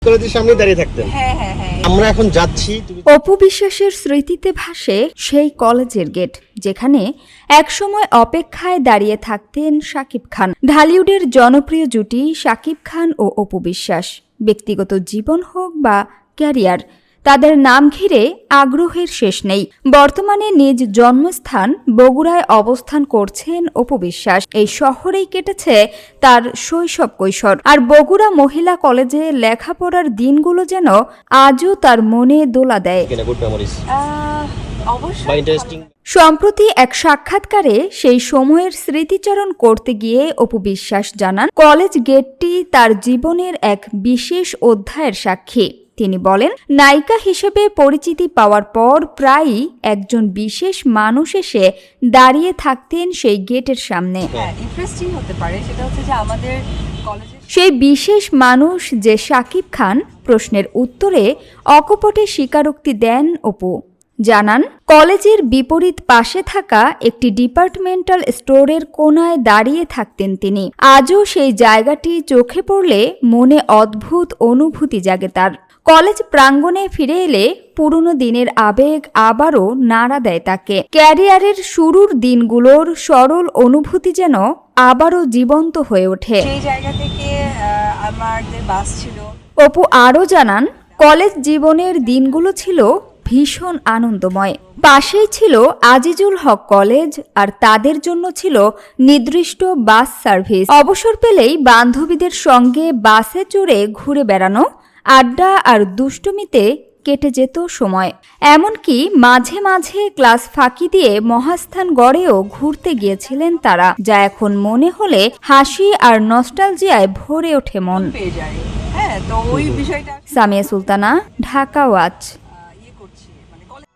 কলেজের সামনে দাঁড়িয়ে থাকতেন। হ্যাঁ হ্যাঁ হ্যাঁ। আমরা এখন যাচ্ছি। অপু বিশ্বাসের স্মৃতিতে ভাসে সেই কলেজের গেট, যেখানে একসময় অপেক্ষায় দাঁড়িয়ে থাকতেন শাকিব খান। ঢালিউডের জনপ্রিয় জুটি শাকিব খান ও অপু বিশ্বাস। ব্যক্তিগত জীবন হোক বা ক্যারিয়ার, তাদের নাম ঘিরে আগ্রহের শেষ নেই। বর্তমানে নিজ জন্মস্থান বগুড়ায় অবস্থান করছেন অপু বিশ্বাস। এই শহরেই কেটেছে তার শৈশব কৈশোর। আর বগুড়া মহিলা কলেজে লেখাপড়ার দিনগুলো যেন আজও তার মনে দোলা দেয়। অবশ্যই। সম্প্রতি এক সাক্ষাৎকারে সেই সময়ের স্মৃতিচারণ করতে গিয়ে অপু বিশ্বাস জানান, কলেজ গেটটি তার জীবনের এক বিশেষ অধ্যায়ের সাক্ষী। তিনি বলেন, নায়িকা হিসেবে পরিচিতি পাওয়ার পর প্রায়ই একজন বিশেষ মানুষ এসে দাঁড়িয়ে থাকতেন সেই গেটের সামনে। ইন্টারেস্টিং হতে পারে সেটা হচ্ছে যে আমাদের কলেজে সেই বিশেষ মানুষ যে শাকিব খান, প্রশ্নের উত্তরে অকপটে স্বীকারোক্তি দেন অপু। জানান, কলেজের বিপরীত পাশে থাকা একটি ডিপার্টমেন্টাল স্টোরের কোনায় দাঁড়িয়ে থাকতেন তিনি। আজও সেই জায়গাটি চোখে পড়লে মনে অদ্ভুত অনুভূতি জাগে তার। কলেজ প্রাঙ্গণে ফিরে এলে পুরনো দিনের আবেগ আবারও নাড়া দেয় তাকে। ক্যারিয়ারের শুরুর দিনগুলোর সরল অনুভূতি যেন আবারও জীবন্ত হয়ে ওঠে। সেই জায়গা থেকে আমাদের বাস ছিল। অপু আরও জানান, কলেজ জীবনের দিনগুলো ছিল ভীষণ আনন্দময়। পাশেই ছিল আজিজুল হক কলেজ, আর তাদের জন্য ছিল নির্দিষ্ট বাস সার্ভিস। অবসর পেলেই বান্ধবীদের সঙ্গে বাসে চড়ে ঘুরে বেড়ানো, আড্ডা আর দুষ্টুমিতে কেটে যেত সময়। এমনকি মাঝে মাঝে ক্লাস ফাঁকি দিয়ে মহাস্থান গড়েও ঘুরতে গিয়েছিলেন তারা, যা এখন মনে হলে হাসি আর নস্টালজিয়ায় ভরে ওঠে মন। পেয়ে যায়। হ্যাঁ, তো ওই বিষয়টা সামিয়া সুলতানা, ঢাকা ওয়াচ। করছি মানে কলেজ